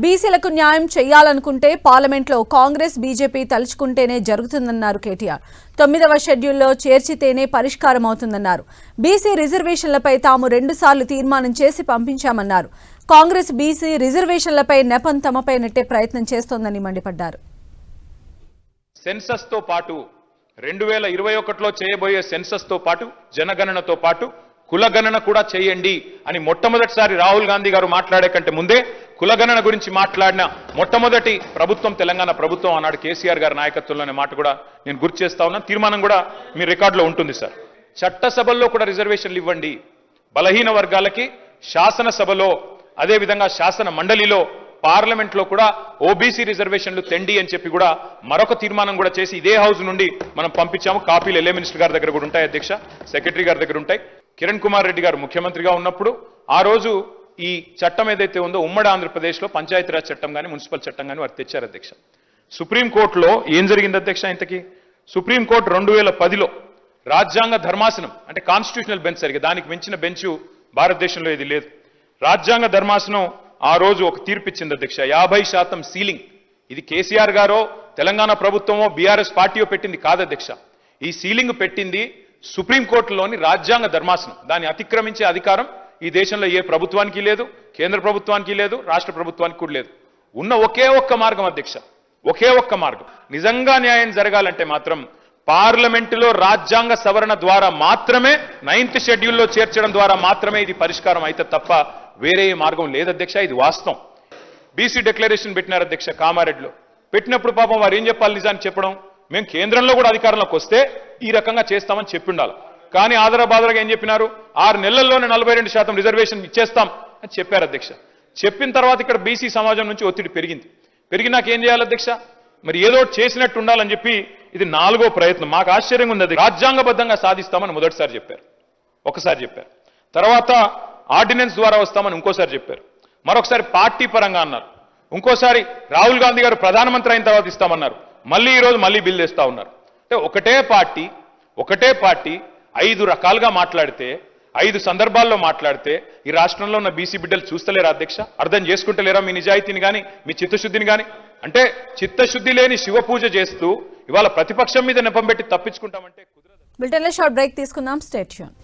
బీసీలకు న్యాయం చేయాలనుకుంటే పార్లమెంట్లో కాంగ్రెస్ బీజేపీ తలుచుకుంటేనే జరుగుతుందన్నారు కేటీఆర్. 9వ షెడ్యూల్లో చేర్చితేనే పరిష్కారం అవుతుందన్నారు. బీసీ రిజర్వేషన్లపై తాము 2 సార్లు తీర్మానం చేసి పంపించామన్నారు. కాంగ్రెస్ బీసీ రిజర్వేషన్లపై నెపం తమపై నెట్టే ప్రయత్నం చేస్తోందని మండిపడ్డారు. సెన్సస్ తో పాటు 2021లో చేయబోయే సెన్సస్ తో పాటు జనగణనతో పాటు కులగణన కూడా చేయండి అని మొట్టమొదటిసారి రాహుల్ గాంధీ గారు మాట్లాడే కంటే ముందే కులగణన గురించి మాట్లాడిన మొట్టమొదటి ప్రభుత్వం తెలంగాణ ప్రభుత్వం అన్నాడు కేసీఆర్ గారి నాయకత్వంలోనే మాట కూడా నేను గుర్తు చేస్తా ఉన్నాను. తీర్మానం కూడా మీ రికార్డులో ఉంటుంది సార్. చట్టసభల్లో కూడా రిజర్వేషన్లు ఇవ్వండి. బలహీన వర్గాలకి శాసనసభలో అదేవిధంగా శాసన మండలిలో పార్లమెంట్లో కూడా ఓబీసీ రిజర్వేషన్లు తెండి అని చెప్పి కూడా మరొక తీర్మానం కూడా చేసి ఇదే హౌస్ నుండి మనం పంపించాము. కాపీలు ఎల్ఏ మినిస్టర్ గారి దగ్గర కూడా ఉంటాయి, అధ్యక్ష సెక్రటరీ గారి దగ్గర ఉంటాయి. కిరణ్ కుమార్ రెడ్డి గారు ముఖ్యమంత్రిగా ఉన్నప్పుడు ఆ రోజు ఈ చట్టం ఏదైతే ఉందో ఉమ్మడి ఆంధ్రప్రదేశ్లో పంచాయతీరాజ్ చట్టం కానీ మున్సిపల్ చట్టం కానీ వారు తెచ్చారు అధ్యక్ష. సుప్రీంకోర్టులో ఏం జరిగింది అధ్యక్ష? ఇంతకీ సుప్రీంకోర్టు 2010లో రాజ్యాంగ ధర్మాసనం అంటే కాన్స్టిట్యూషనల్ బెంచ్ సరిగ్గా దానికి మించిన బెంచ్ భారతదేశంలో ఇది లేదు. రాజ్యాంగ ధర్మాసనం ఆ రోజు ఒక తీర్పు ఇచ్చింది అధ్యక్ష. 50% సీలింగ్. ఇది కేసీఆర్ గారో తెలంగాణ ప్రభుత్వమో బీఆర్ఎస్ పార్టీయో పెట్టింది కాదు అధ్యక్ష. ఈ సీలింగ్ పెట్టింది సుప్రీంకోర్టులోని రాజ్యాంగ ధర్మాసనం. దాన్ని అతిక్రమించే అధికారం ఈ దేశంలో ఏ ప్రభుత్వానికి లేదు, కేంద్ర ప్రభుత్వానికి లేదు, రాష్ట్ర ప్రభుత్వానికి కూడా లేదు. ఉన్న ఒకే ఒక్క మార్గం అధ్యక్ష, ఒకే ఒక్క మార్గం. నిజంగా న్యాయం జరగాలంటే మాత్రం పార్లమెంటులో రాజ్యాంగ సవరణ ద్వారా మాత్రమే 9th షెడ్యూల్లో చేర్చడం ద్వారా మాత్రమే ఇది పరిష్కారం అయితే తప్ప వేరే మార్గం లేదు అధ్యక్ష. ఇది వాస్తవం. బీసీ డిక్లరేషన్ పెట్టినారు అధ్యక్ష కామారెడ్డిలో. పెట్టినప్పుడు పాపం వారు ఏం చెప్పాలి? నిజాన్ని చెప్పడం, మేము కేంద్రంలో కూడా అధికారంలోకి వస్తే ఈ రకంగా చేస్తామని చెప్పి ఉండాలి. కానీ ఆదరబాదరగా ఏం చెప్పినారు? 6 నెలల్లోనే 42% రిజర్వేషన్ ఇచ్చేస్తాం అని చెప్పారు అధ్యక్ష. చెప్పిన తర్వాత ఇక్కడ బీసీ సమాజం నుంచి ఒత్తిడి పెరిగింది. పెరిగినాక ఏం చేయాలి అధ్యక్ష? మరి ఏదో చేసినట్టు ఉండాలని చెప్పి ఇది 4వ ప్రయత్నం. మాకు ఆశ్చర్యంగా ఉంది. రాజ్యాంగబద్ధంగా సాధిస్తామని మొదటిసారి చెప్పారు, ఒకసారి చెప్పారు. తర్వాత ఆర్డినెన్స్ ద్వారా వస్తామని ఇంకోసారి చెప్పారు. మరొకసారి పార్టీ పరంగా అన్నారు. ఇంకోసారి రాహుల్ గాంధీ గారు ప్రధానమంత్రి అయిన తర్వాత ఇస్తామన్నారు. మళ్ళీ ఈరోజు మళ్ళీ బిల్ తెస్తా ఉన్నారు. అంటే ఒకటే పార్టీ 5 రకాలుగా మాట్లాడితే, 5 సందర్భాల్లో మాట్లాడితే ఈ రాష్ట్రంలో ఉన్న బీసీ బిడ్డలు చూస్తలేరా అధ్యక్ష? అర్థం చేసుకుంటలేరా మీ నిజాయితీని కానీ మీ చిత్తశుద్ధిని కానీ? అంటే చిత్తశుద్ధి లేని శివ పూజ చేస్తూ ఇవాళ ప్రతిపక్షం మీద నెపం పెట్టి తప్పించుకుంటామంటే కుదరదు. బులెటిన్లో షార్ట్ బ్రేక్ తీసుకుందాం. Stay tune.